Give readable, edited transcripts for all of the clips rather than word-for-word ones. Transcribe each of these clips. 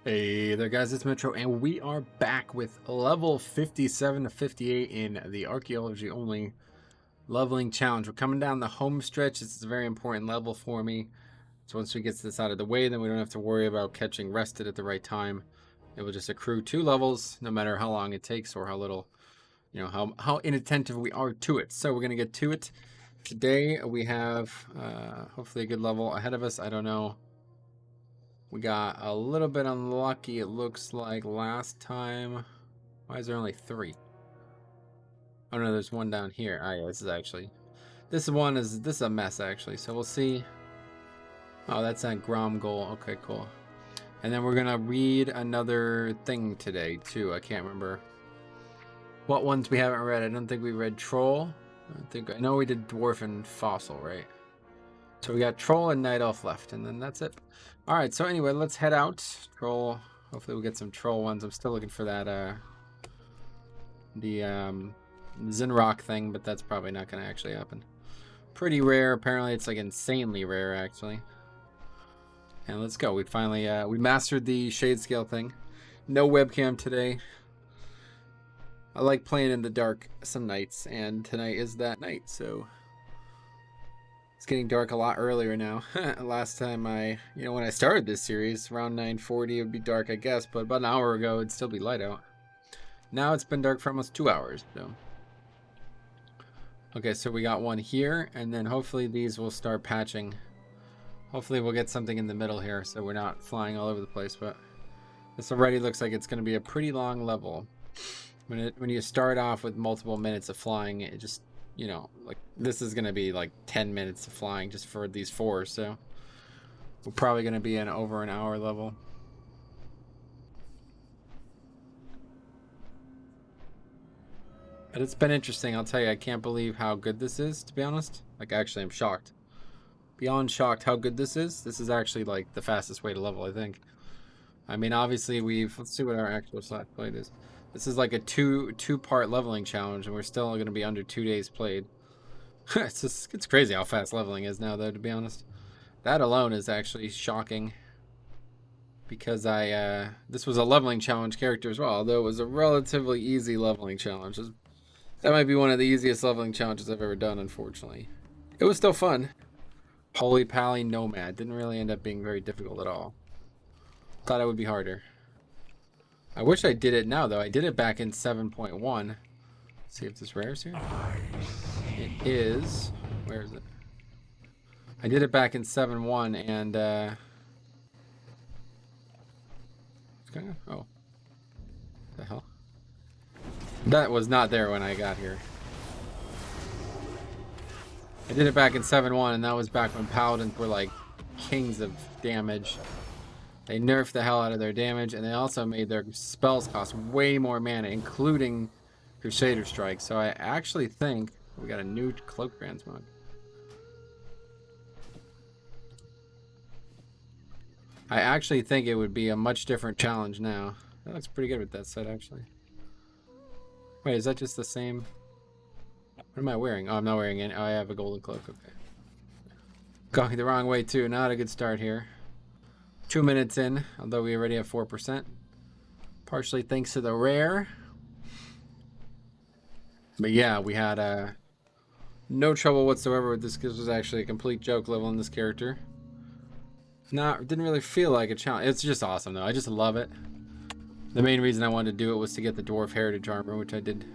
Hey there guys, it's Metro and we are back with level 57 to 58 in the Archaeology only leveling challenge. We're coming down the home stretch. This is a very important level for me. So once we get this out of the way, then we don't have to worry about catching rested at the right time. It will just accrue 2 levels no matter how long it takes or how little, how inattentive we are to it. So we're going to get to it. Today we have hopefully a good level ahead of us. I don't know. We got a little bit unlucky, it looks like, last time. Why is there only 3? Oh no, there's one down here. Ah, yeah, this is a mess actually. So we'll see. Oh, that's that Grom goal. Okay, cool. And then we're gonna read another thing today too. I can't remember what ones we haven't read. I don't think we read Troll. I know we did Dwarf and Fossil, right? So we got Troll and Night Elf left, and then that's it. All right, so anyway, let's head out. Troll, hopefully we'll get some Troll ones. I'm still looking for that, the Zinrock thing, but that's probably not going to actually happen. Pretty rare. Apparently it's like insanely rare, actually. And let's go. We finally, we mastered the shade scale thing. No webcam today. I like playing in the dark some nights, and tonight is that night, so... It's getting dark a lot earlier now. Last time when I started this series, around 9:40 it would be dark, I guess, but about an hour ago it'd still be light out. Now it's been dark for almost 2 hours, so. Okay, so we got one here, and then hopefully these will start patching. Hopefully we'll get something in the middle here, so we're not flying all over the place, but this already looks like it's going to be a pretty long level. When you start off with multiple minutes of flying, it just... like this is going to be like 10 minutes of flying just for these 4, so we're probably going to be in over an hour level. But it's been interesting, I'll tell you. I can't believe how good this is, to be honest. Like, actually, I'm shocked. Beyond shocked how good this is. This is actually like the fastest way to level, I think. I mean, obviously let's see what our actual slash played is. This is like a two-part leveling challenge, and we're still going to be under 2 days played. It's crazy how fast leveling is now, though, to be honest. That alone is actually shocking. Because this was a leveling challenge character as well, although it was a relatively easy leveling challenge. That might be one of the easiest leveling challenges I've ever done, unfortunately. It was still fun. Holy Pally Nomad. Didn't really end up being very difficult at all. Thought it would be harder. I wish I did it now, though. I did it back in 7.1. See if this rares here. It is. Where is it? I did it back in 7.1, and oh, the hell? That was not there when I got here. I did it back in 7.1, and that was back when paladins were like kings of damage. They nerfed the hell out of their damage, and they also made their spells cost way more mana, including Crusader Strike. So I actually think we got a new Cloak Transmog. I actually think it would be a much different challenge now. That looks pretty good with that set, actually. Wait, is that just the same? What am I wearing? Oh, I'm not wearing any. Oh, I have a golden cloak. Okay. Going the wrong way, too. Not a good start here. 2 minutes in, although we already have 4%. Partially thanks to the rare. But yeah, we had no trouble whatsoever with this. This was actually a complete joke leveling this character. Didn't really feel like a challenge. It's just awesome, though. I just love it. The main reason I wanted to do it was to get the Dwarf Heritage Armor, which I did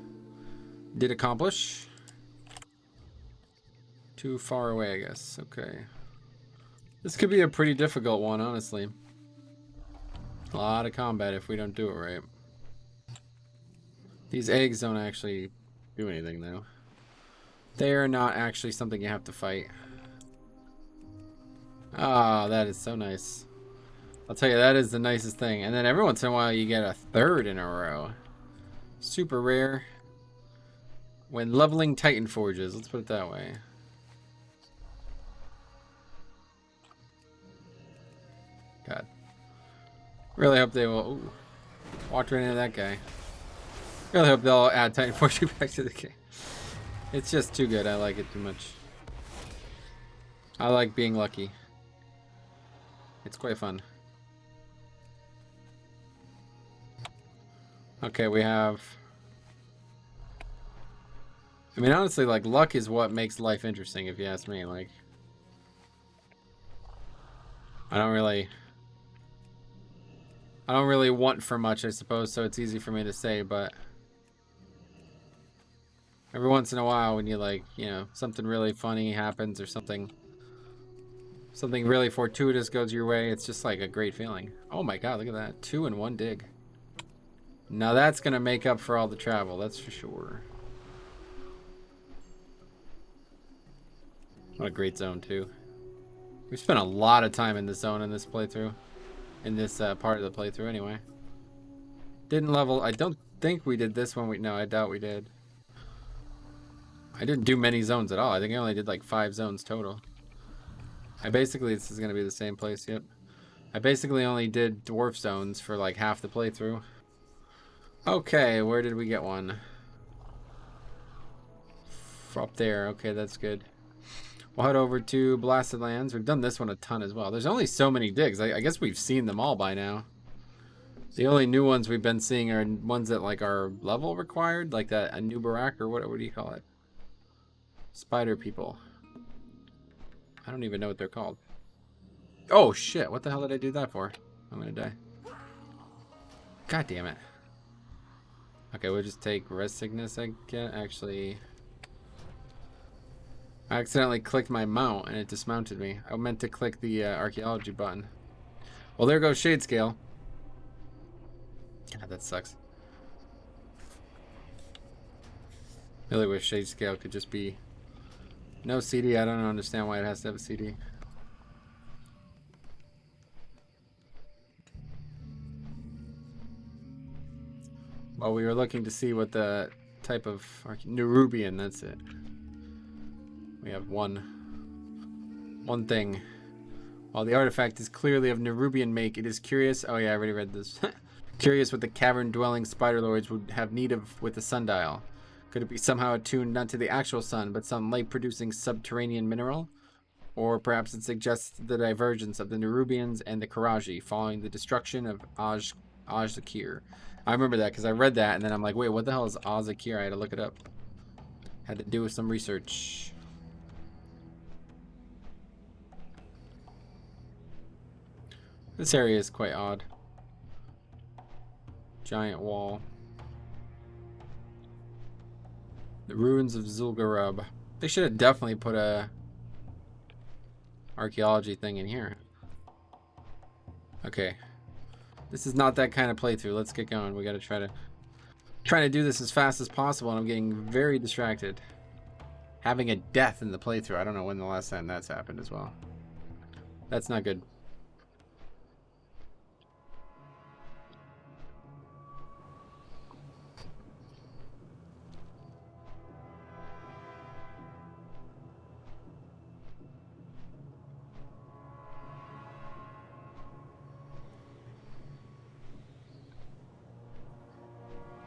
accomplish. Too far away, I guess. Okay. This could be a pretty difficult one, honestly. A lot of combat if we don't do it right. These eggs don't actually do anything, though. They're not actually something you have to fight. Oh, that is so nice. I'll tell you, that is the nicest thing. And then every once in a while you get a 3rd in a row. Super rare. When leveling Titan Forges, let's put it that way. God. Really hope they will... Ooh, walked right into that guy. Really hope they'll add Titan Fortress back to the game. It's just too good. I like it too much. I like being lucky. It's quite fun. Okay, we have... I mean, honestly, like, luck is what makes life interesting, if you ask me. Like, I don't really want for much, I suppose, so it's easy for me to say, but every once in a while when you, like, you know, something really funny happens or something really fortuitous goes your way, it's just like a great feeling. Oh my god, look at that. 2 in 1 dig. Now that's gonna make up for all the travel, that's for sure. What a great zone, too. We spent a lot of time in this zone in this playthrough. In this part of the playthrough, anyway. Didn't level... I don't think we did this one. No, I doubt we did. I didn't do many zones at all. I think I only did like 5 zones total. This is going to be the same place, yep. I basically only did dwarf zones for like half the playthrough. Okay, where did we get one? Up there, okay, that's good. We'll head over to Blasted Lands. We've done this one a ton as well. There's only so many digs. I guess we've seen them all by now. The only new ones we've been seeing are ones that like are level required, like that Anubarak or what do you call it? Spider people. I don't even know what they're called. Oh shit, what the hell did I do that for? I'm gonna die. God damn it. Okay, we'll just take Res Sickness again. Actually, I accidentally clicked my mount and it dismounted me. I meant to click the Archaeology button. Well, there goes Shade Scale. God, that sucks. Really wish Shade Scale could just be no CD. I don't understand why it has to have a CD. Well, we were looking to see what the type of Nerubian, that's it. We have one thing. While the artifact is clearly of Nerubian make, it is curious. Oh yeah, I already read this. Curious what the cavern-dwelling spider lords would have need of with the sundial. Could it be somehow attuned not to the actual sun, but some light-producing subterranean mineral? Or perhaps it suggests the divergence of the Nerubians and the Karaji following the destruction of Zakir. I remember that because I read that and then I'm like, wait, what the hell is Zakir? I had to look it up. Had to do some research. This area is quite odd. Giant wall. The ruins of Zul'Gurub. They should have definitely put a archaeology thing in here. Okay. This is not that kind of playthrough. Let's get going. We gotta trying to do this as fast as possible, and I'm getting very distracted. Having a death in the playthrough. I don't know when the last time that's happened as well. That's not good.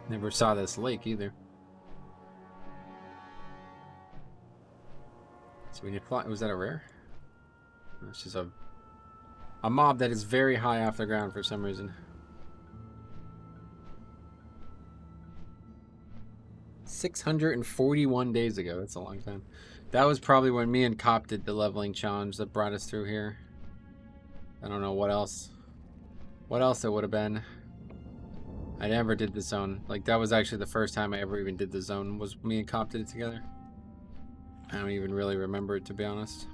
Never saw this lake either. So we need to fly. Was that a rare? It's just a mob that is very high off the ground for some reason. 641 days ago. That's a long time. That was probably when me and Cop did the leveling challenge that brought us through here. I don't know what else. What else it would have been. I never did the zone. Like, that was actually the first time I ever even did the zone, was me and Cop did it together. I don't even really remember it, to be honest.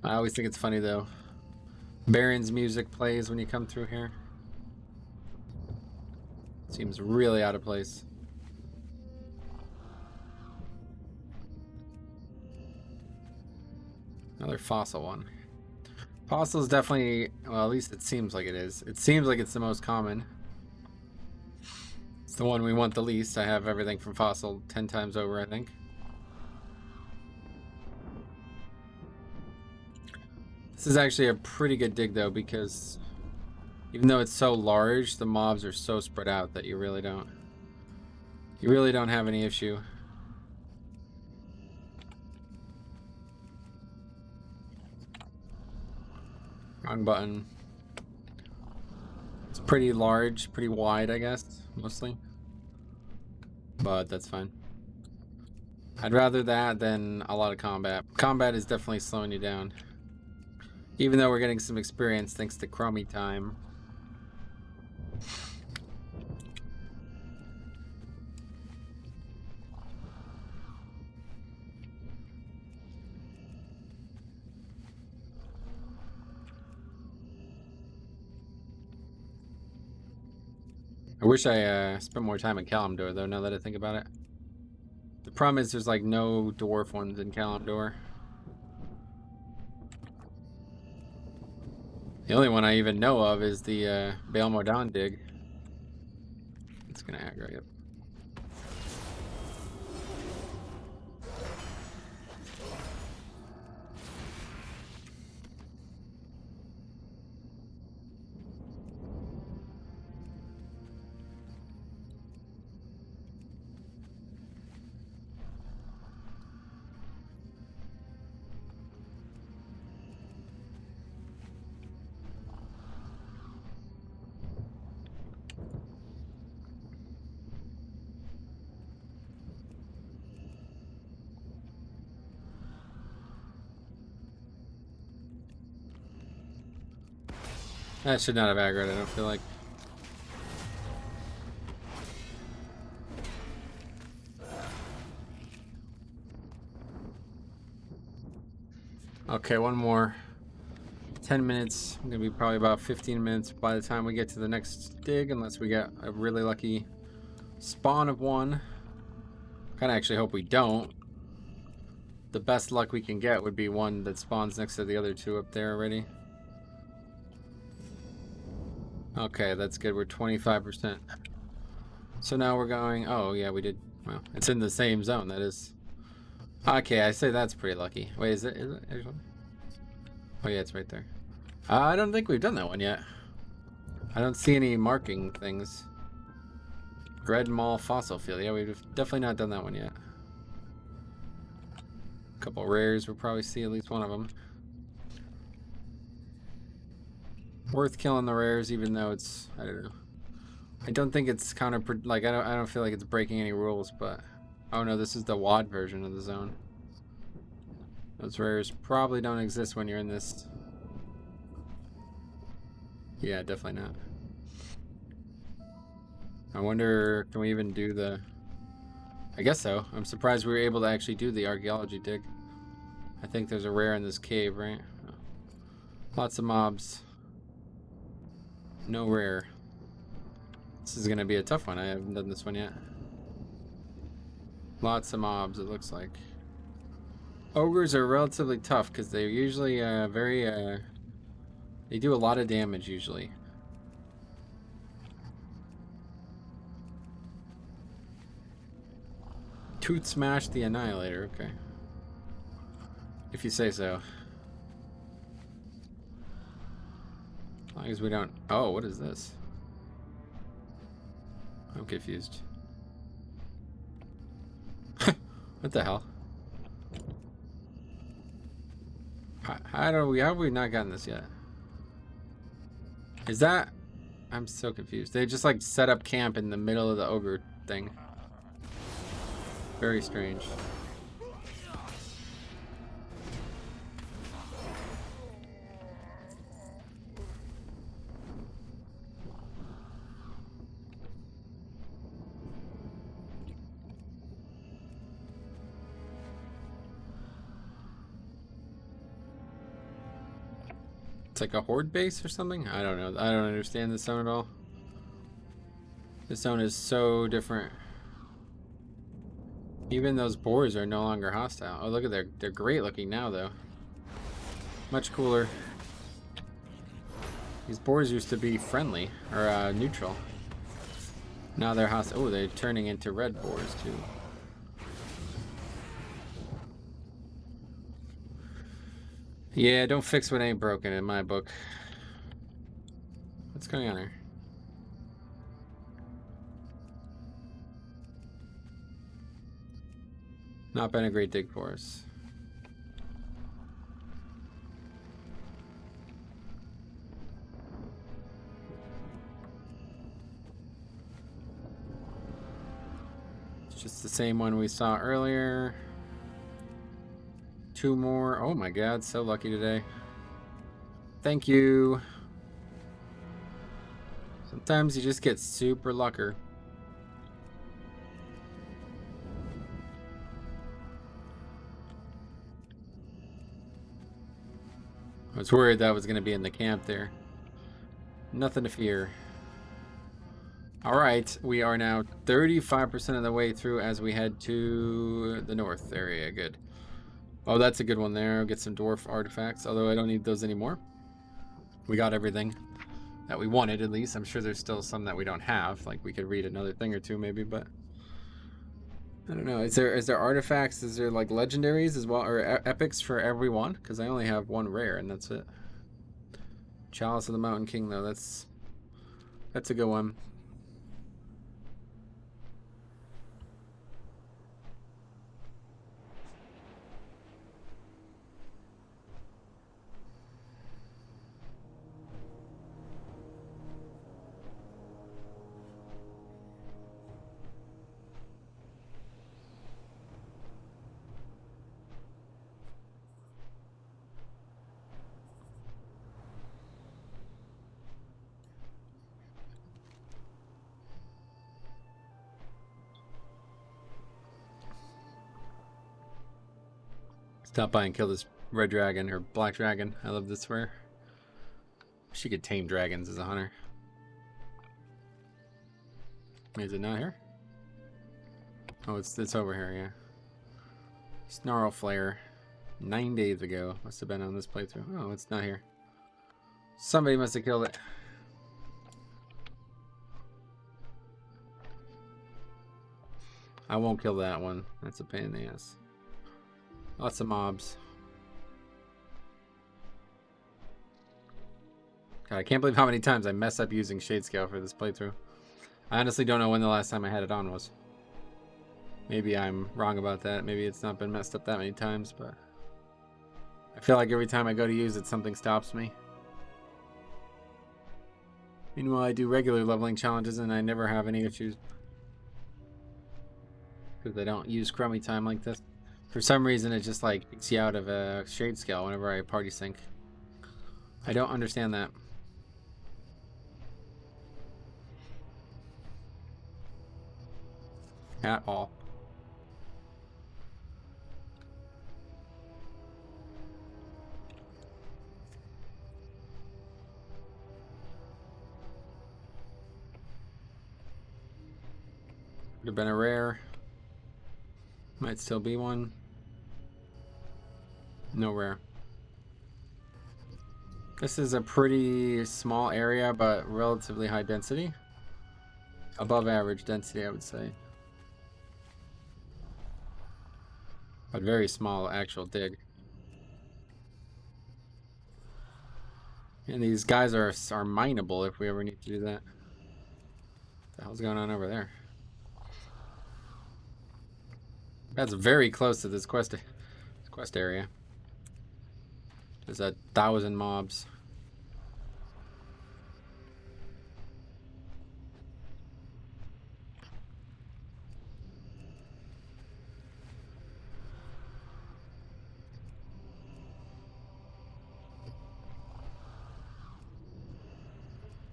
I always think it's funny, though. Baron's music plays when you come through here. Seems really out of place. Another fossil one. Fossil is definitely, well, at least it seems like it is. It seems like it's the most common. It's the one we want the least. I have everything from fossil 10 times over, I think. This is actually a pretty good dig, though, because even though it's so large, the mobs are so spread out that you really don't have any issue. Wrong button. It's pretty large, pretty wide, I guess, mostly. But that's fine. I'd rather that than a lot of combat. Combat is definitely slowing you down. Even though we're getting some experience thanks to Chromie time. I wish I spent more time in Kalimdor, though, now that I think about it. The problem is there's like no dwarf ones in Kalimdor. The only one I even know of is the Baal Mordan dig. It's gonna aggro, yep. That should not have aggroed, I don't feel like. Okay, one more. 10 minutes. I'm gonna be probably about 15 minutes by the time we get to the next dig, unless we get a really lucky spawn of one. Kinda actually hope we don't. The best luck we can get would be one that spawns next to the other two up there already. Okay, that's good. We're 25%. So now we're going... Oh, yeah, we did... Well, it's in the same zone, that is. Okay, I say that's pretty lucky. Wait, is it actually? Oh, yeah, it's right there. I don't think we've done that one yet. I don't see any marking things. Red Mall Fossil Field. Yeah, we've definitely not done that one yet. A couple rares, we'll probably see at least one of them. Worth killing the rares, even though it's... I don't know. I don't think it's counter... Like, I don't feel like it's breaking any rules, but... Oh no, this is the WOD version of the zone. Those rares probably don't exist when you're in this. Yeah, definitely not. I wonder, can we even do the... I guess so. I'm surprised we were able to actually do the archaeology dig. I think there's a rare in this cave, right? Oh. Lots of mobs. No rare. This is gonna be a tough one. I haven't done this one yet. Lots of mobs, it looks like. Ogres are relatively tough because they're usually they do a lot of damage usually. Toot Smash the Annihilator, okay. If you say so. As long as we don't... Oh, what is this? I'm confused. What the hell? How have we not gotten this yet? Is that... I'm so confused. They just like set up camp in the middle of the ogre thing. Very strange. It's like a horde base or something? I don't know. I don't understand this zone at all. This zone is so different. Even those boars are no longer hostile. Oh, look at they're great looking now though. Much cooler. These boars used to be friendly or neutral. Now they're hostile. Oh, they're turning into red boars too. Yeah, don't fix what ain't broken in my book. What's going on here? Not been a great dig for us. Just the same one we saw earlier. 2 more. Oh my god, so lucky today. Thank you. Sometimes you just get super lucky. I was worried that was going to be in the camp there. Nothing to fear. Alright, we are now 35% of the way through as we head to the north area. Good. Oh, that's a good one there. I'll get some dwarf artifacts, although I don't need those anymore. We got everything that we wanted, at least. I'm sure there's still some that we don't have. Like, we could read another thing or two, maybe, but... I don't know. Is there artifacts? Is there, like, legendaries as well? Or epics for every one? Because I only have one rare, and that's it. Chalice of the Mountain King, though. That's a good one. Stop by and kill this red dragon or black dragon. I love this where she could tame dragons as a hunter. Is it not here? Oh, it's over here, yeah. Snarl Flare. 9 days ago. Must have been on this playthrough. Oh, it's not here. Somebody must have killed it. I won't kill that one. That's a pain in the ass. Lots of mobs. God, I can't believe how many times I mess up using Shade Scale for this playthrough. I honestly don't know when the last time I had it on was. Maybe I'm wrong about that. Maybe it's not been messed up that many times, but... I feel like every time I go to use it, something stops me. Meanwhile, I do regular leveling challenges and I never have any issues. Because I don't use crummy time like this. For some reason, it just like kicks you out of a Shade Scale whenever I party sync. I don't understand that. At all. Would have been a rare. Might still be one. No rare. This is a pretty small area, but relatively high density. Above average density, I would say. But very small actual dig. And these guys are mineable if we ever need to do that. What the hell's going on over there? That's very close to this quest area. There's 1,000 mobs.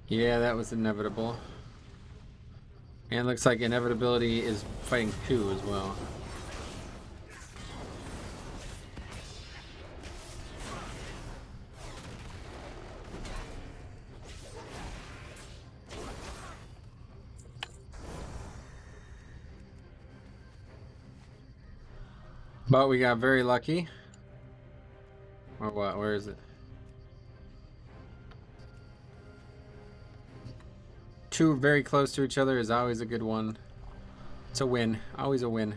Yeah, that was inevitable. And it looks like inevitability is fighting 2 as well. But we got very lucky. Or what? Where is it? 2 very close to each other is always a good one. It's a win. Always a win.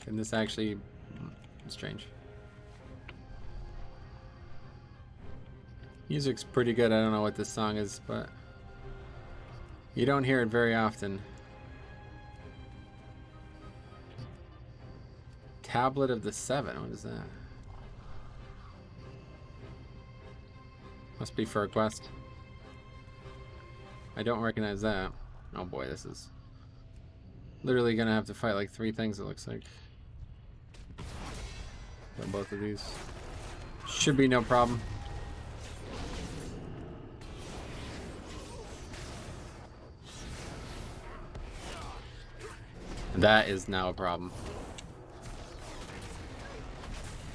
And this actually... It's strange. Music's pretty good. I don't know what this song is, but... You don't hear it very often. Tablet of the Seven. What is that? Must be for a quest. I don't recognize that. Oh boy, this is Literally gonna have to fight like 3 things, it looks like. Got both of these. Should be no problem. That is now a problem.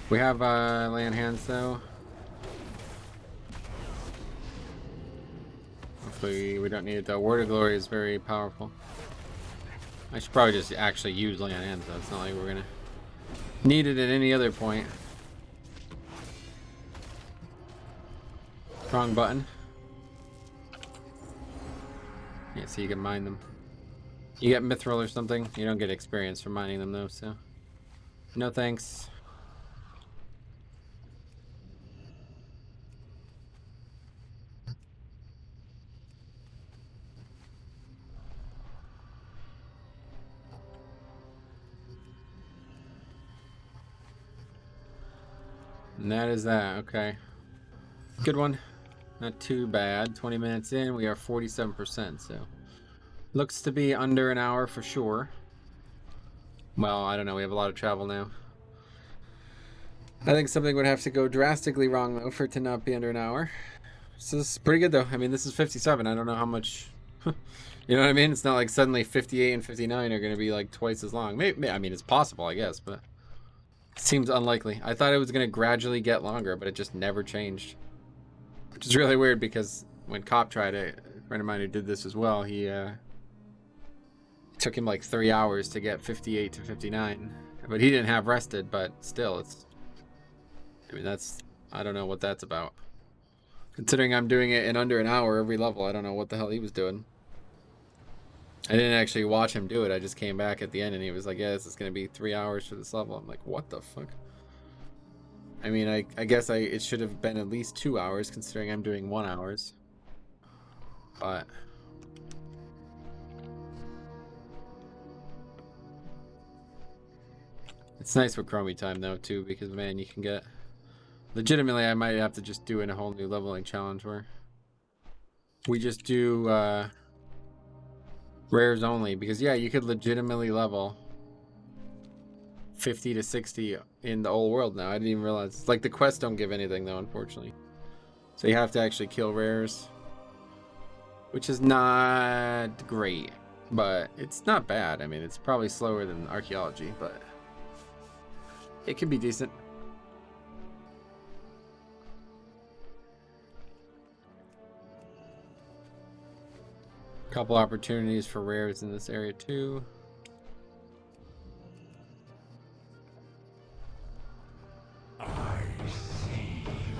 We have land hands though. Hopefully we don't need it though. Word of Glory is very powerful. I should probably just actually use land hands though. It's not like we're gonna need it at any other point. Wrong button. Yeah, so you can mine them. You get mithril or something. You don't get experience for mining them though, so no thanks. And that is that. Okay, good one. Not too bad. 20 minutes in, we are 47%, so looks to be under an hour for sure. Well, I don't know, we have a lot of travel now. I think something would have to go drastically wrong though for it to not be under an hour. So this is pretty good though. I mean, this is 57. I don't know how much, you know what I mean? It's not like suddenly 58 and 59 are going to be like twice as long. Maybe, I mean, it's possible, I guess, but it seems unlikely. I thought it was going to gradually get longer, but it just never changed. Which is really weird because when Cop tried it, a friend of mine who did this as well, he took him like 3 hours to get 58 to 59. But he didn't have rested, but still, it's, I mean, that's, I don't know what that's about. Considering I'm doing it in under an hour every level, I don't know what the hell he was doing. I didn't actually watch him do it. I just came back at the end and he was like, yeah, this is going to be 3 hours for this level. I'm like, what the fuck? I mean, I guess it should have been at least 2 hours considering I'm doing 1 hour. But it's nice with Chromie time though too, because man, you can get, legitimately I might have to just do in a whole new leveling challenge where we just do rares only, because yeah, you could legitimately level 50 to 60 in the old world now. I didn't even realize. It's like the quests don't give anything though, unfortunately. So you have to actually kill rares, which is not great, but it's not bad. I mean, it's probably slower than Archaeology, but it can be decent. Couple opportunities for rares in this area too.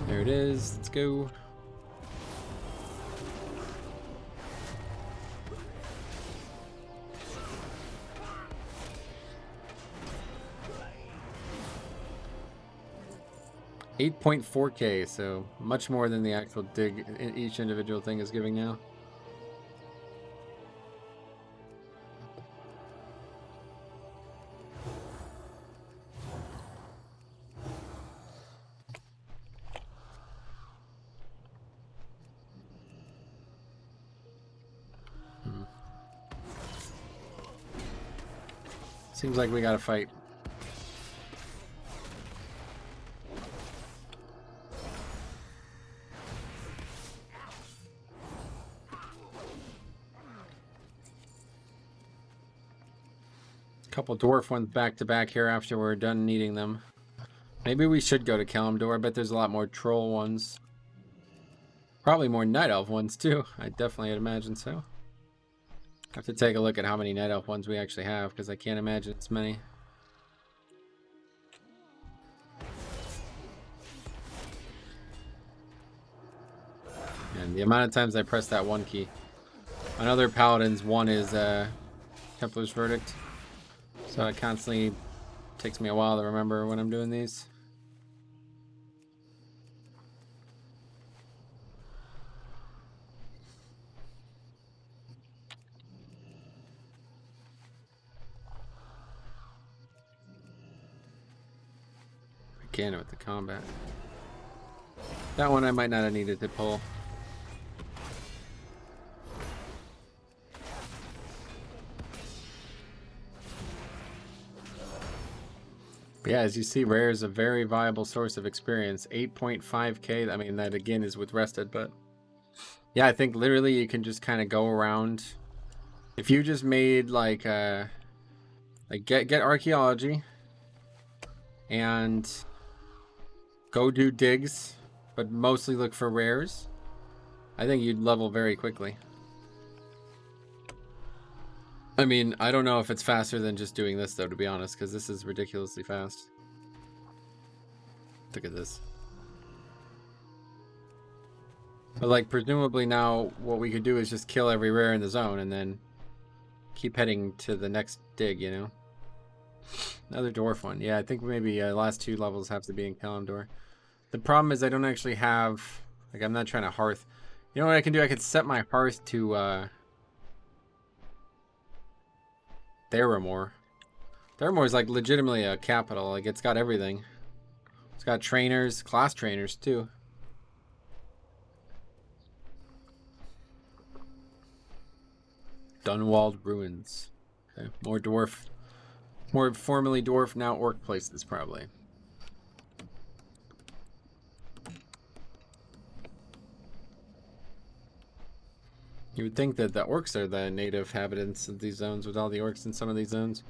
There it is. Let's go. $8.4K, so much more than the actual dig each individual thing is giving now. Seems like we gotta fight. Couple dwarf ones back to back here after we're done needing them. Maybe we should go to Kalimdor. I bet there's a lot more troll ones. Probably more night elf ones too. I definitely imagine so. I have to take a look at how many night elf ones we actually have, because I can't imagine it's many. And the amount of times I press that one key. On other paladins, one is Templar's Verdict. So it constantly takes me a while to remember when I'm doing these. Again with the combat. That one I might not have needed to pull. But yeah, as you see, rare is a very viable source of experience. 8.5k. I mean, that again is with rested, but yeah, I think literally you can just kind of go around. If you just made like get archaeology and go do digs, but mostly look for rares, I think you'd level very quickly. I mean, I don't know if it's faster than just doing this though, to be honest, because this is ridiculously fast. Look at this. But like, presumably now what we could do is just kill every rare in the zone and then keep heading to the next dig, you know? Another dwarf one. Yeah, I think maybe last 2 levels have to be in Kalimdor. The problem is I don't actually have... Like, I'm not trying to hearth. You know what I can do? I could set my hearth to Theramore. Theramore is like legitimately a capital. Like, it's got everything. It's got trainers, class trainers too. Dunwalled Ruins. Okay. More dwarf, more formerly dwarf, now orc places probably. You would think that the orcs are the native inhabitants of these zones, with all the orcs in some of these zones.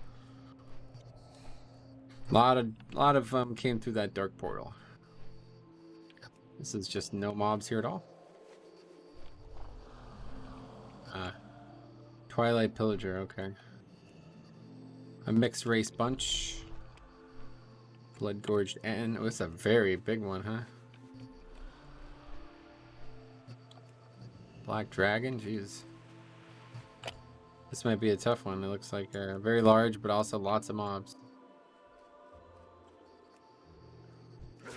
A lot of them came through that dark portal. This is just no mobs here at all. Twilight Pillager, okay. A mixed race bunch. Blood Gorged N. Oh, it's a very big one, huh? Black Dragon, jeez. This might be a tough one. It looks like very large, but also lots of mobs.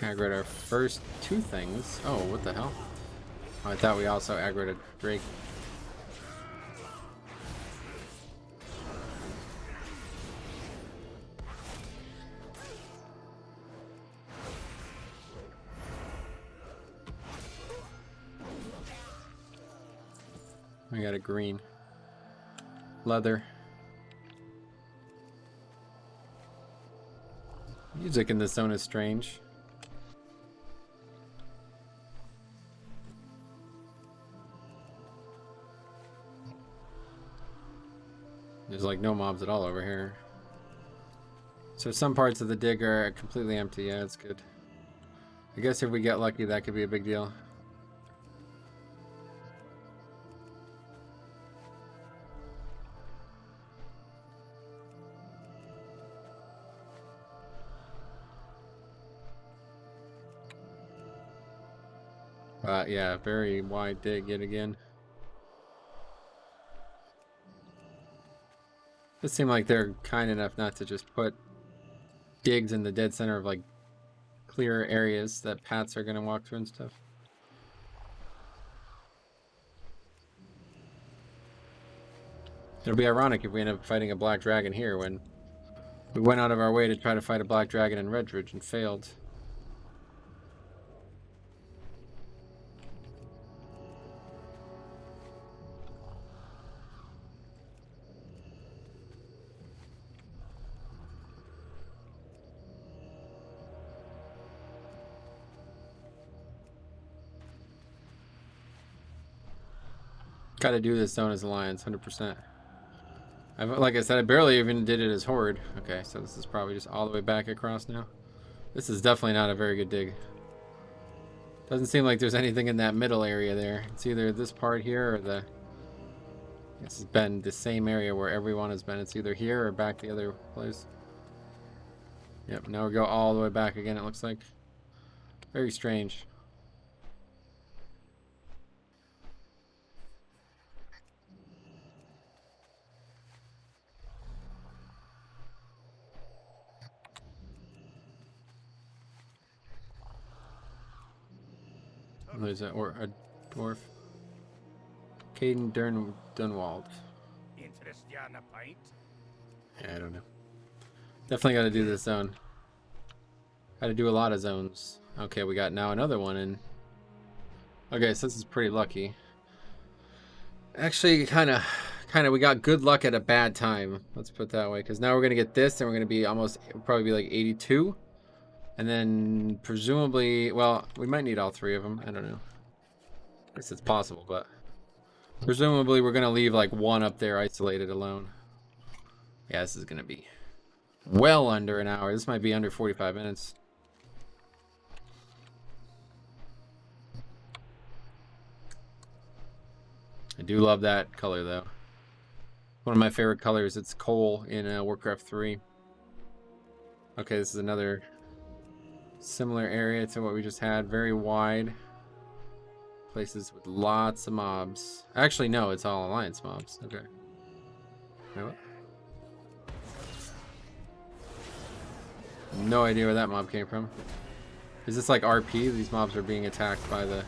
Aggroed our first 2 things. Oh, what the hell? Oh, I thought we also aggroed a Drake. We got a green. Leather. Music in this zone is strange. There's like no mobs at all over here. So some parts of the dig are completely empty. Yeah, it's good. I guess if we get lucky, that could be a big deal. Yeah, very wide dig yet again. It seemed like they're kind enough not to just put digs in the dead center of like clear areas that Pats are gonna walk through and stuff. It'll be ironic if we end up fighting a black dragon here when we went out of our way to try to fight a black dragon in Redridge and failed. Gotta do this zone as Alliance, 100%. Like I said, I barely even did it as Horde. Okay, so this is probably just all the way back across now. This is definitely not a very good dig. Doesn't seem like there's anything in that middle area there. It's either this part here or the... This has been the same area where everyone has been. It's either here or back the other place. Yep, now we go all the way back again, it looks like. Very strange. There's a dwarf. Caden Dunwald. Yeah, I don't know. Definitely got to do this zone. Got to do a lot of zones. Okay, we got now another one in. Okay, so this is pretty lucky. Actually, kind of kind of, we got good luck at a bad time. Let's put it that way. Because now we're going to get this, and we're going to be almost, probably be like 82. And then presumably, well, we might need all 3 of them. I don't know. I guess it's possible, but presumably we're going to leave like 1 up there isolated alone. Yeah, this is going to be well under an hour. This might be under 45 minutes. I do love that color, though. One of my favorite colors. It's coal in Warcraft 3. Okay, this is another similar area to what we just had. Very wide. Places with lots of mobs. Actually, no, it's all Alliance mobs. Okay. Wait, what? No idea where that mob came from. Is this like RP? These mobs are being attacked by the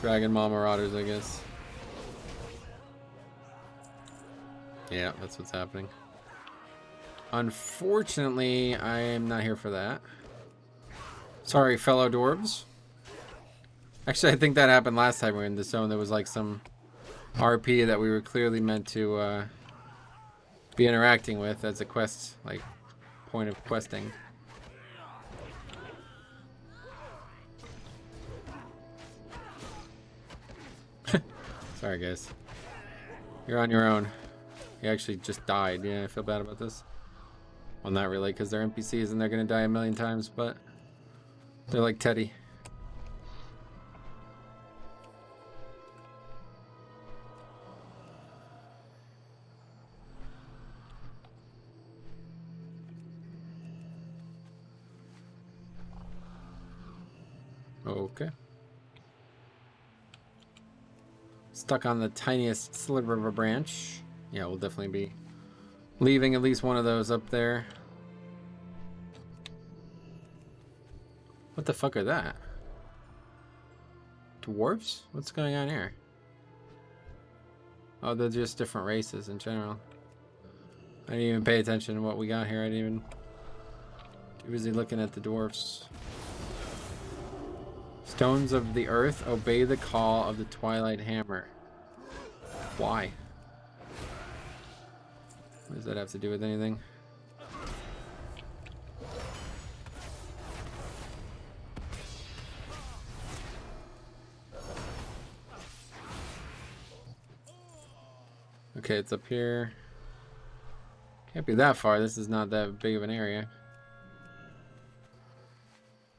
Dragon Maw Marauders, I guess. Yeah, that's what's happening. Unfortunately, I am not here for that. Sorry, fellow dwarves. Actually, I think that happened last time we were in this zone. There was like some RP that we were clearly meant to be interacting with as a quest, like point of questing. Sorry, guys. You're on your own. He actually just died. Yeah, I feel bad about this. Well, not really, because they're NPCs and they're going to die a million times, but they're like Teddy. Okay. Stuck on the tiniest sliver of a branch. Yeah, we'll definitely be leaving at least one of those up there. What the fuck are that? Dwarves? What's going on here? Oh, they're just different races in general. I didn't even pay attention to what we got here. I didn't even... Too busy looking at the dwarfs. Stones of the earth, obey the call of the Twilight Hammer. Why? What does that have to do with anything? Okay, it's up here. Can't be that far. This is not that big of an area.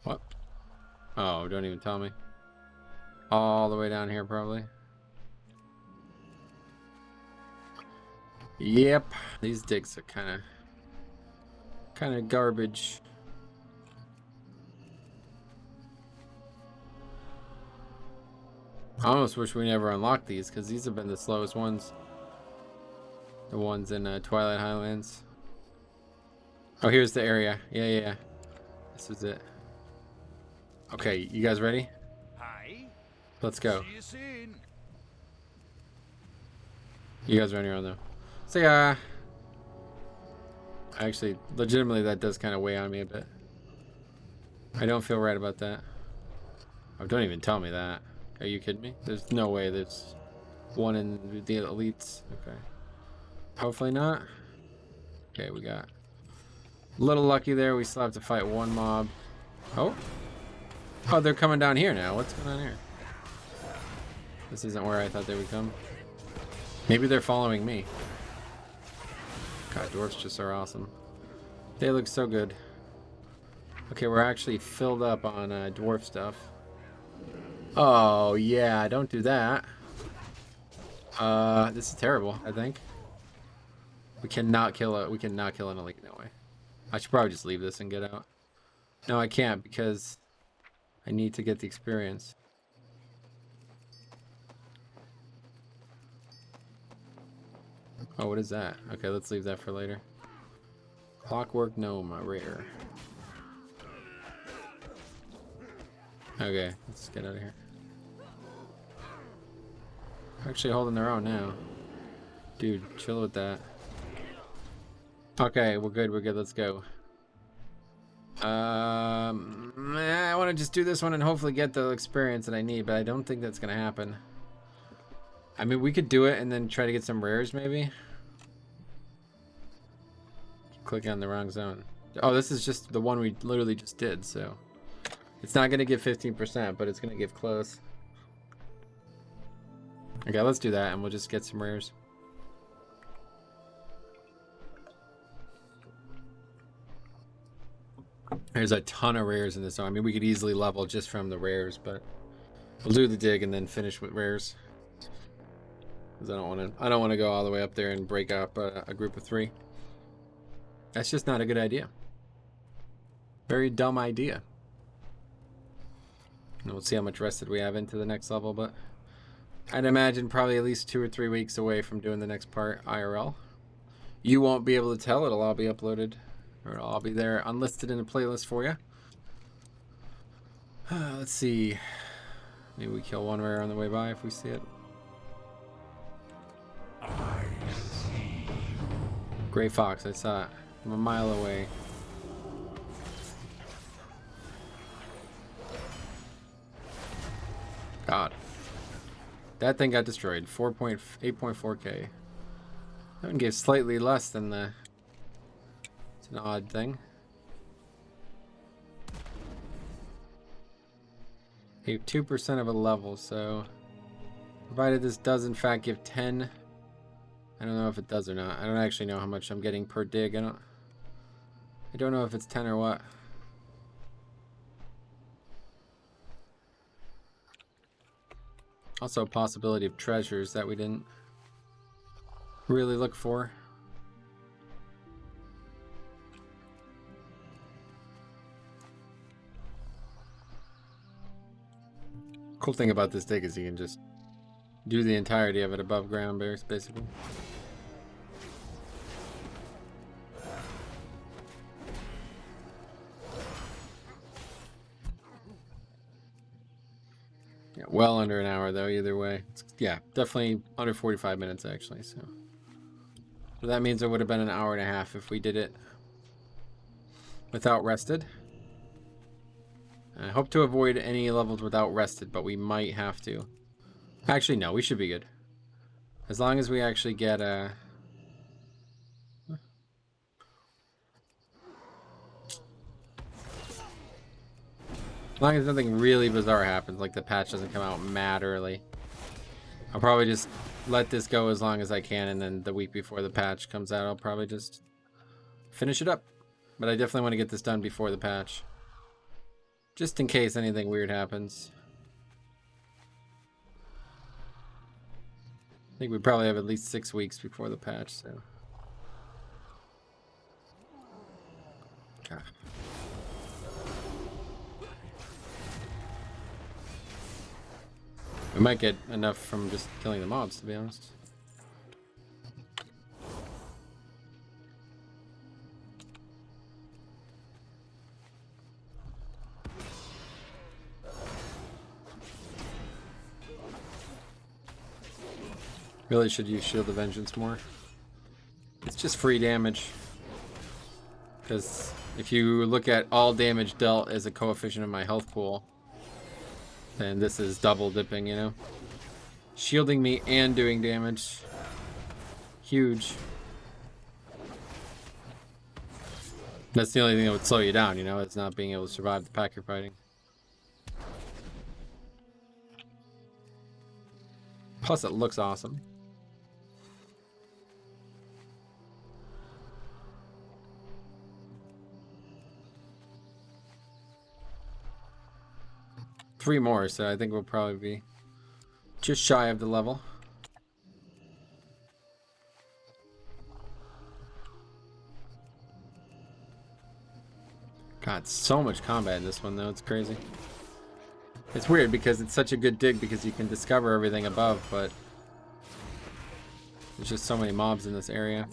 What? Oh, don't even tell me. All the way down here, probably. Yep, these digs are kind of garbage. I almost wish we never unlocked these, because these have been the slowest ones. The ones in Twilight Highlands. Oh, here's the area. Yeah. This is it. Okay, you guys ready? Hi. Let's go. See you soon. You guys are on your own, though. So, actually, legitimately, that does kind of weigh on me a bit. I don't feel right about that. Oh, don't even tell me that. Are you kidding me? There's no way there's one in the elites. Okay. Hopefully not. Okay, we got a little lucky there. We still have to fight one mob. Oh, they're coming down here now. What's going on here? This isn't where I thought they would come. Maybe they're following me. God, dwarfs just are awesome. They look so good. Okay, we're actually filled up on dwarf stuff. Oh yeah, don't do that. This is terrible. I think we cannot kill it. We cannot kill an elite. No way. I should probably just leave this and get out. No, I can't because I need to get the experience. Oh, what is that? Okay, let's leave that for later. Clockwork Gnome, rare. Okay, let's get out of here. Actually holding their own now. Dude, chill with that. Okay, we're good, let's go. I want to just do this one and hopefully get the experience that I need, but I don't think that's gonna happen. I mean, we could do it and then try to get some rares, maybe. Clicking on the wrong zone. Oh, this is just the one we literally just did, so it's not going to give 15%, but it's going to give close. Okay, let's do that, and we'll just get some rares. There's a ton of rares in this zone. I mean, we could easily level just from the rares, but we'll do the dig and then finish with rares. Because I don't want to go all the way up there and break up a group of 3. That's just not a good idea. Very dumb idea. And we'll see how much rested we have into the next level, but I'd imagine probably at least 2 or 3 weeks away from doing the next part IRL. You won't be able to tell. It'll all be uploaded, or it'll all be there unlisted in a playlist for you. Let's see. Maybe we kill one rare on the way by if we see it. Gray fox, I saw it from a mile away. God. That thing got destroyed. 8.4k. That one gave slightly less than the... It's an odd thing. Gave 2% of a level, so... Provided this does in fact give 10... I don't know if it does or not. I don't actually know how much I'm getting per dig. I don't know if it's 10 or what. Also a possibility of treasures that we didn't really look for. Cool thing about this dig is you can just do the entirety of it above ground, basically. Yeah, well under an hour though, either way. Yeah, definitely under 45 minutes actually. So that means it would have been an hour and a half if we did it without rested. I hope to avoid any levels without rested, but we might have to. Actually, no, we should be good. As long as we actually get a... As long as nothing really bizarre happens, like the patch doesn't come out mad early. I'll probably just let this go as long as I can, and then the week before the patch comes out, I'll probably just finish it up. But I definitely want to get this done before the patch. Just in case anything weird happens. I think we probably have at least 6 weeks before the patch, so. God. We might get enough from just killing the mobs, to be honest. Really should use Shield of Vengeance more. It's just free damage. Because if you look at all damage dealt as a coefficient of my health pool, then this is double dipping, you know? Shielding me and doing damage. Huge. That's the only thing that would slow you down, you know? It's not being able to survive the pack you're fighting. Plus it looks awesome. Three more, so I think we'll probably be just shy of the level. God, so much combat in this one though, it's crazy. It's weird because it's such a good dig because you can discover everything above, but there's just so many mobs in this area.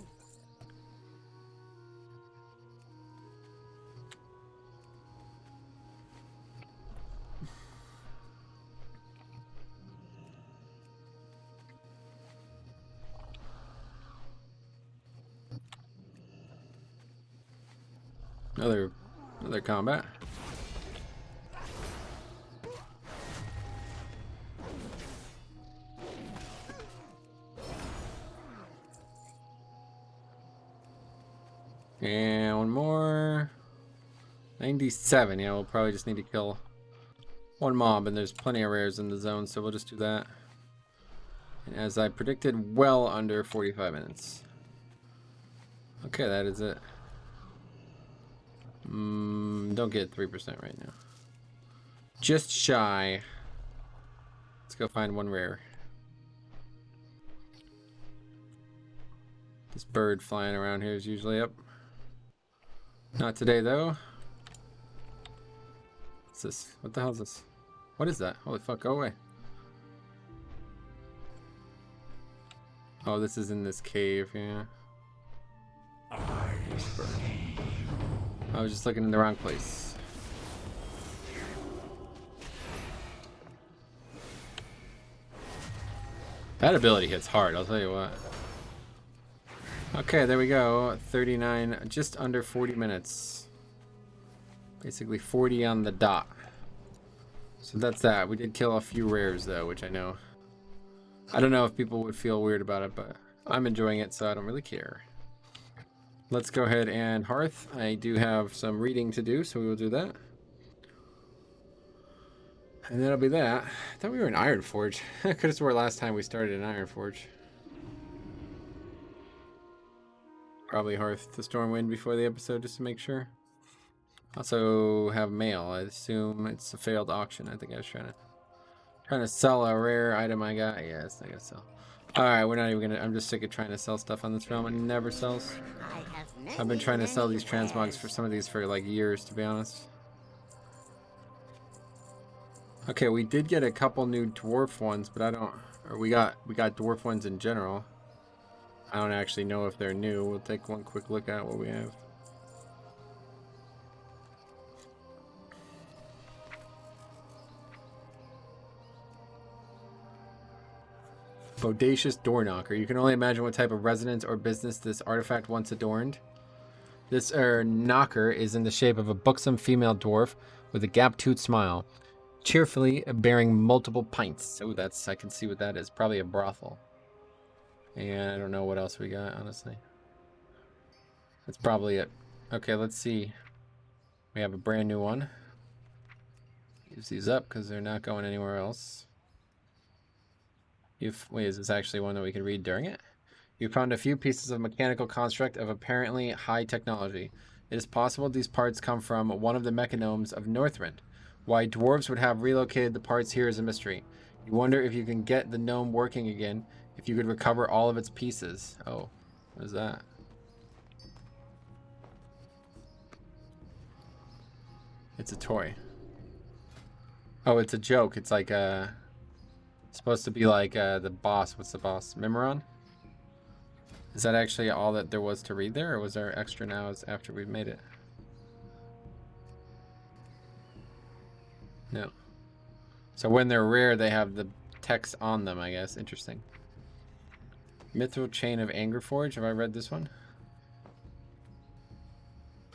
Another combat. And one more. 97. Yeah, we'll probably just need to kill one mob, and there's plenty of rares in the zone, so we'll just do that. And as I predicted, well under 45 minutes. Okay, that is it. Don't get 3% right now. Just shy. Let's go find one rare. This bird flying around here is usually up. Not today, though. What's this? What the hell is this? What is that? Holy fuck, go away. Oh, this is in this cave, yeah. I was just looking in the wrong place. That ability hits hard, I'll tell you what. Okay, there we go. 39, just under 40 minutes. Basically 40 on the dot. So that's that. We did kill a few rares though, which I know. I don't know if people would feel weird about it, but I'm enjoying it, so I don't really care. Let's go ahead and Hearth. I do have some reading to do, so we will do that. And that'll be that. I thought we were in Ironforge. I could have swore last time we started in Ironforge. Probably Hearth to Stormwind before the episode, just to make sure. Also have mail. I assume it's a failed auction. I think I was trying to sell a rare item I got. Yes, I gotta sell. Alright, we're not even gonna... I'm just sick of trying to sell stuff on this realm. It never sells. I've been trying to sell these transmogs for some of these for like years, to be honest. Okay, we did get a couple new dwarf ones, but I don't... Or we got dwarf ones in general. I don't actually know if they're new. We'll take one quick look at what we have. Bodacious door knocker. You can only imagine what type of residence or business this artifact once adorned. This knocker is in the shape of a buxom female dwarf with a gap-toothed smile, cheerfully bearing multiple pints. Oh, that's... I can see what that is. Probably a brothel. And I don't know what else we got, honestly. That's probably it. Okay, let's see. We have a brand new one. Use these up because they're not going anywhere else. Wait, is this actually one that we can read during it? You found a few pieces of mechanical construct of apparently high technology. It is possible these parts come from one of the mechanomes of Northrend. Why dwarves would have relocated the parts here is a mystery. You wonder if you can get the gnome working again, if you could recover all of its pieces. Oh, what is that? It's a toy. Oh, it's a joke. It's like supposed to be like the boss. What's the boss? Mimeron? Is that actually all that there was to read there, or was there extra now after we've made it? No. So when they're rare, they have the text on them, I guess. Interesting. Mithril Chain of Angerforge. Have I read this one?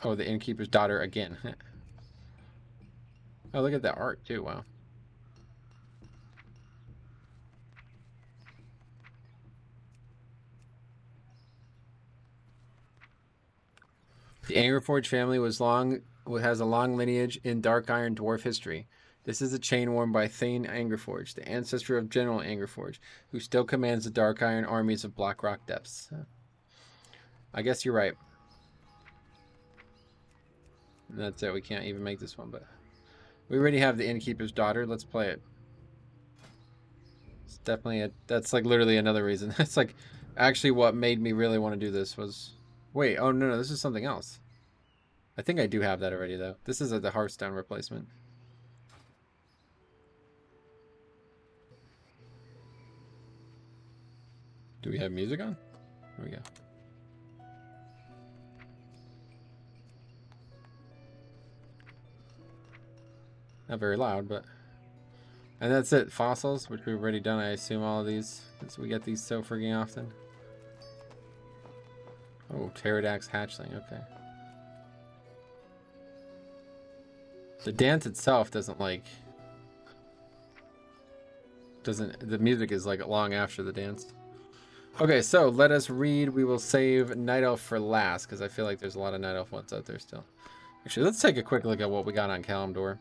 Oh, the Innkeeper's Daughter again. Oh, look at that art too. Wow. The Angerforge family has a long lineage in Dark Iron dwarf history. This is a chain worn by Thane Angerforge, the ancestor of General Angerforge, who still commands the Dark Iron armies of Blackrock Depths. I guess you're right. And that's it. We can't even make this one, but we already have the Innkeeper's Daughter. Let's play it. It's definitely that's like literally another reason. That's like actually what made me really want to do this was... Wait, oh no, this is something else. I think I do have that already though. This is the Hearthstone replacement. Do we have music on? There we go. Not very loud, but... And that's it. Fossils, which we've already done. I assume all of these, because we get these so freaking often. Oh, Pterodax hatchling. Okay. The dance itself doesn't like... The music is like long after the dance. Okay, so let us read. We will save Night Elf for last because I feel like there's a lot of Night Elf ones out there still. Actually, let's take a quick look at what we got on Kalimdor.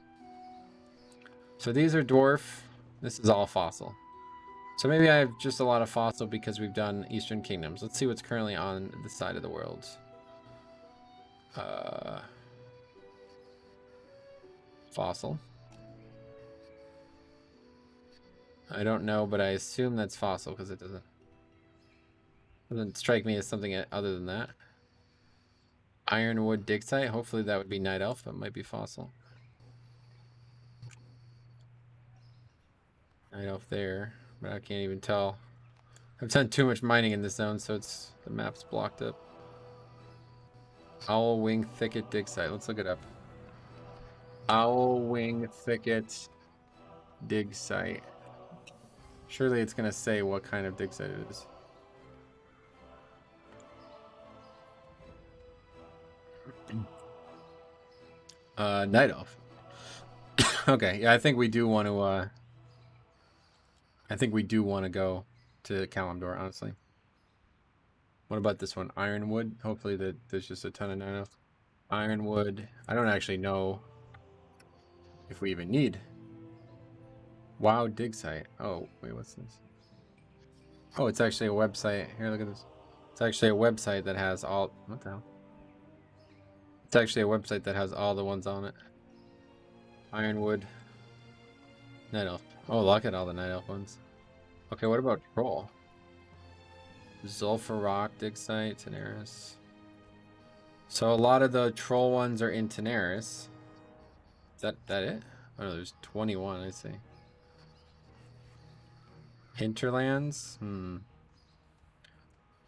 So these are dwarf. This is all fossil. So maybe I have just a lot of fossil because we've done Eastern Kingdoms. Let's see what's currently on the side of the world. Fossil. I don't know, but I assume that's fossil because it doesn't strike me as something other than that. Ironwood dig site. Hopefully that would be Night Elf, but it might be fossil. Night Elf there, but I can't even tell. I've done too much mining in this zone, so the map's blocked up. Owl Wing Thicket dig site. Let's look it up. Owl Wing Thicket dig site. Surely it's gonna say what kind of dig site it is. Night Elf. Okay, yeah, I think we do want to. I think we do want to go to Kalimdor, honestly. What about this one? Ironwood. Hopefully there's just a ton of Night Elf. Ironwood. I don't actually know if we even need. Wow, dig site. Oh, wait, what's this? Oh, it's actually a website. Here, look at this. It's actually a website that has all. What the hell? It's actually a website that has all the ones on it. Ironwood. Night Elf. Oh, look at all the Night Elf ones. Okay, what about Troll? Zul'Farrak dig site, Tenaris. So a lot of the Troll ones are in Tenaris. Is that it? Oh, no, there's 21, I see. Hinterlands?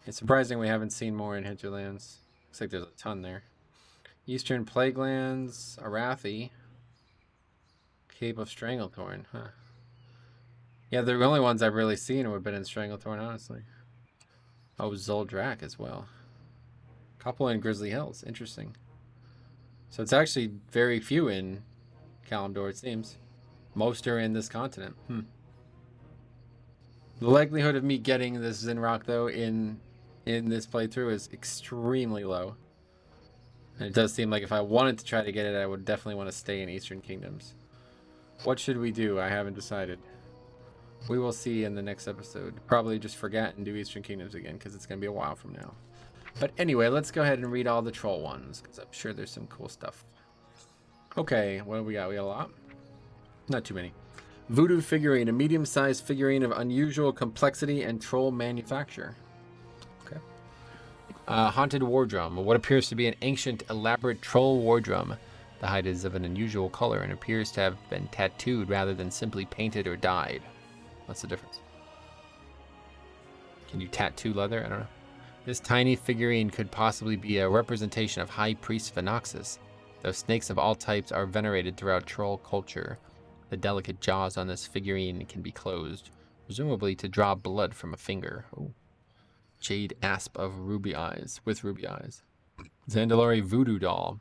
It's surprising we haven't seen more in Hinterlands. Looks like there's a ton there. Eastern Plaguelands, Arathi. Cape of Stranglethorn, huh. Yeah, the only ones I've really seen would have been in Stranglethorn, honestly. Oh, Zuldrak as well. Couple in Grizzly Hills, interesting. So it's actually very few in Kalimdor, it seems. Most are in this continent. The likelihood of me getting this Zinrock, though, in this playthrough is extremely low. And it does seem like if I wanted to try to get it, I would definitely want to stay in Eastern Kingdoms. What should we do? I haven't decided. We will see in the next episode. Probably just forget and do Eastern Kingdoms again, because it's going to be a while from now. But anyway, let's go ahead and read all the troll ones, because I'm sure there's some cool stuff. Okay, what do we got? We got a lot? Not too many. Voodoo figurine, a medium-sized figurine of unusual complexity and troll manufacture. Okay. Haunted war drum, what appears to be an ancient, elaborate troll war drum. The hide is of an unusual color and appears to have been tattooed rather than simply painted or dyed. What's the difference? Can you tattoo leather? I don't know. This tiny figurine could possibly be a representation of High Priest Phenoxus, though snakes of all types are venerated throughout troll culture. The delicate jaws on this figurine can be closed, presumably to draw blood from a finger. Ooh. Jade asp of ruby eyes, with ruby eyes. Zandalari voodoo doll.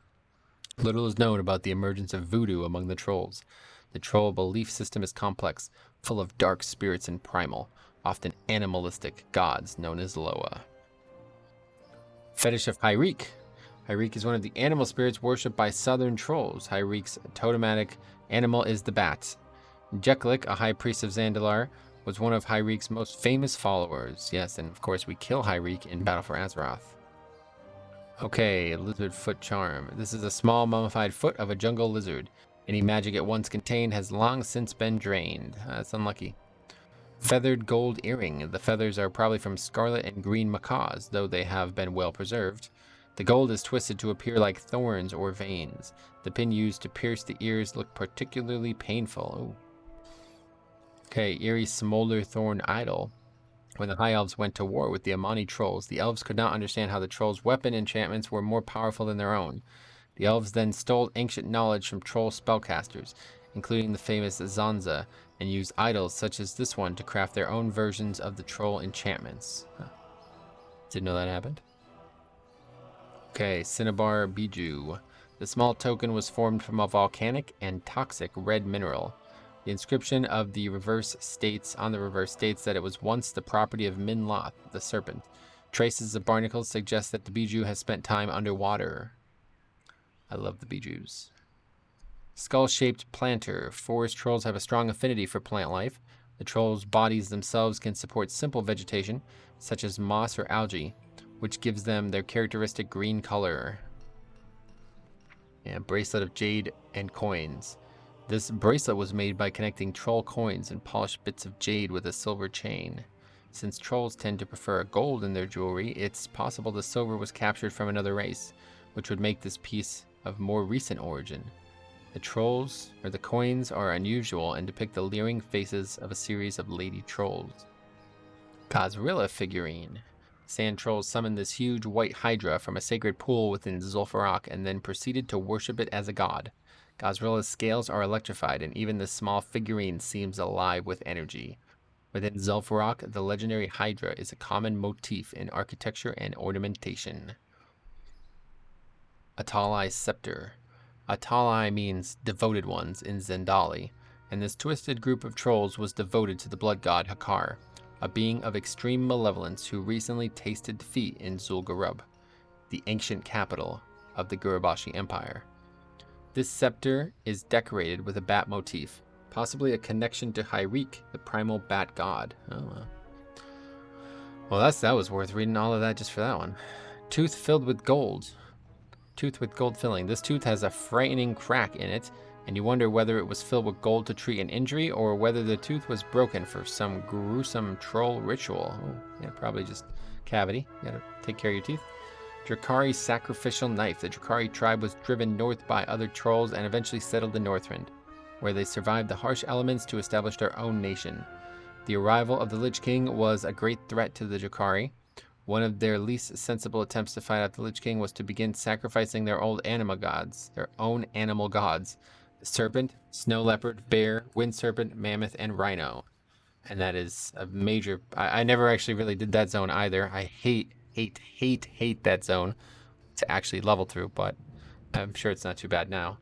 Little is known about the emergence of voodoo among the trolls. The troll belief system is complex, full of dark spirits and primal, often animalistic gods known as Loa. Fetish of Hyreek. Hyreek is one of the animal spirits worshipped by southern trolls. Hyreek's totematic animal is the bat. Jeklik, a high priest of Zandalar, was one of Hyreek's most famous followers. Yes, and of course we kill Hyreek in Battle for Azeroth. Okay, lizard foot charm. This is a small mummified foot of a jungle lizard. Any magic it once contained has long since been drained. That's unlucky. Feathered gold earring. The feathers are probably from scarlet and green macaws, though they have been well preserved. The gold is twisted to appear like thorns or veins. The pin used to pierce the ears looked particularly painful. Ooh. Okay, eerie smolder thorn idol. When the High Elves went to war with the Amani trolls, the Elves could not understand how the trolls' weapon enchantments were more powerful than their own. The Elves then stole ancient knowledge from troll spellcasters, including the famous Zanza, and used idols such as this one to craft their own versions of the troll enchantments. Huh. Didn't know that happened. Okay, Cinnabar Bijou. The small token was formed from a volcanic and toxic red mineral. The inscription of the reverse states that it was once the property of Minloth, the serpent. Traces of barnacles suggest that the Bijou has spent time underwater. I love the Bijous. Skull-shaped planter. Forest trolls have a strong affinity for plant life. The trolls' bodies themselves can support simple vegetation, such as moss or algae, which gives them their characteristic green color. And bracelet of jade and coins. This bracelet was made by connecting troll coins and polished bits of jade with a silver chain. Since trolls tend to prefer gold in their jewelry, it's possible the silver was captured from another race, which would make this piece of more recent origin. The coins are unusual and depict the leering faces of a series of lady trolls. Gazrilla figurine. Sand trolls summoned this huge white hydra from a sacred pool within Zul'Farrak and then proceeded to worship it as a god. Gazrilla's scales are electrified, and even this small figurine seems alive with energy. Within Zul'Farrak, the legendary hydra is a common motif in architecture and ornamentation. Atalai scepter. Atalai means devoted ones in Zendali, and this twisted group of trolls was devoted to the blood god Hakar, a being of extreme malevolence who recently tasted defeat in Zul'Gurub, the ancient capital of the Gurubashi Empire. This scepter is decorated with a bat motif, possibly a connection to Hyrik, the primal bat god. Oh, well, that was worth reading all of that just for that one. Tooth filled with gold. Tooth with gold filling. This tooth has a frightening crack in it, and you wonder whether it was filled with gold to treat an injury or whether the tooth was broken for some gruesome troll ritual. Oh, yeah, probably just cavity. You gotta take care of your teeth. Drakari sacrificial knife. The Drakari tribe was driven north by other trolls and eventually settled in Northrend, where they survived the harsh elements to establish their own nation. The arrival of the Lich King was a great threat to the Drakari. One of their least sensible attempts to fight out the Lich King was to begin sacrificing their own animal gods. The serpent, snow leopard, bear, wind serpent, mammoth, and rhino. And that is a major... I never actually really did that zone either. I hate that zone to actually level through, but I'm sure it's not too bad now.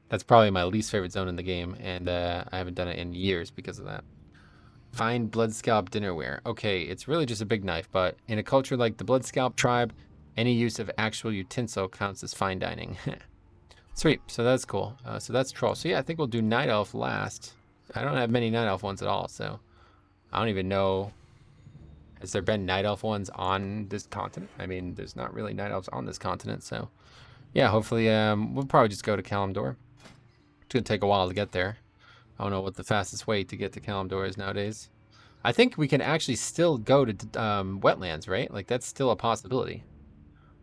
That's probably my least favorite zone in the game, and I haven't done it in years because of that. Fine blood scalp dinnerware. Okay, it's really just a big knife, but in a culture like the blood scalp tribe, any use of actual utensil counts as fine dining. Sweet, so that's cool. So that's troll. So yeah, I think we'll do night elf last. I don't have many night elf ones at all, so I don't even know. Has there been night elf ones on this continent? I mean, there's not really night elves on this continent, so yeah, hopefully we'll probably just go to Kalimdor. It's gonna take a while to get there. I don't know what the fastest way to get to Kalimdor is nowadays. I think we can actually still go to wetlands, right? Like, that's still a possibility.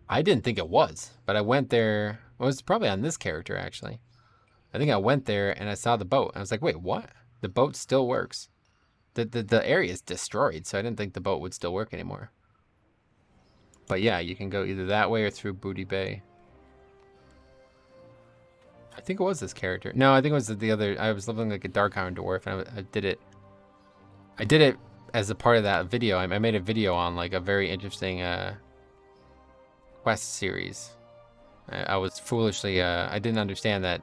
I didn't think it was, but I went there. Well, it was probably on this character, actually. I think I went there and I saw the boat. I was like, wait, what? The boat still works. The area is destroyed, so I didn't think the boat would still work anymore. But yeah, you can go either that way or through Booty Bay. I think it was this character. No, I think it was the other. I was living like a Dark Iron Dwarf, and I did it. I did it as a part of that video. I made a video on like a very interesting quest series. I was foolishly. I didn't understand that.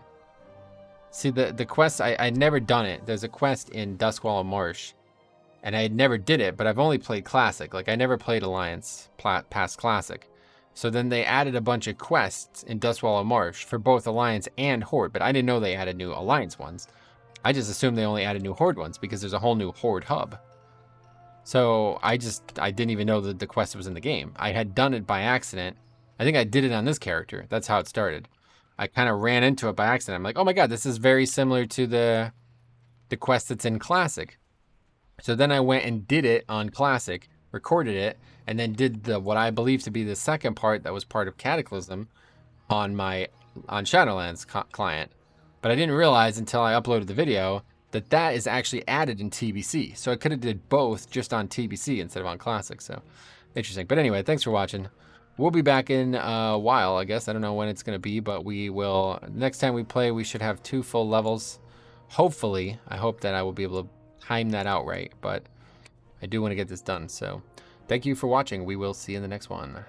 See, the quest. I'd never done it. There's a quest in Duskwallow Marsh, and I had never did it. But I've only played Classic. Like, I never played Alliance past Classic. So then they added a bunch of quests in Duskwallow Marsh for both Alliance and Horde, but I didn't know they added new Alliance ones. I just assumed they only added new Horde ones because there's a whole new Horde hub. So I didn't even know that the quest was in the game. I had done it by accident. I think I did it on this character. That's how it started. I kind of ran into it by accident. I'm like, oh my god, this is very similar to the quest that's in Classic. So then I went and did it on Classic, recorded it, and then did what I believe to be the second part that was part of Cataclysm on Shadowlands client. But I didn't realize until I uploaded the video that is actually added in TBC. So I could have did both just on TBC instead of on Classic. So interesting. But anyway, thanks for watching. We'll be back in a while, I guess. I don't know when it's going to be, but we will. Next time we play, we should have 2 full levels. Hopefully, I hope that I will be able to time that out right. But I do want to get this done. So thank you for watching. We will see you in the next one.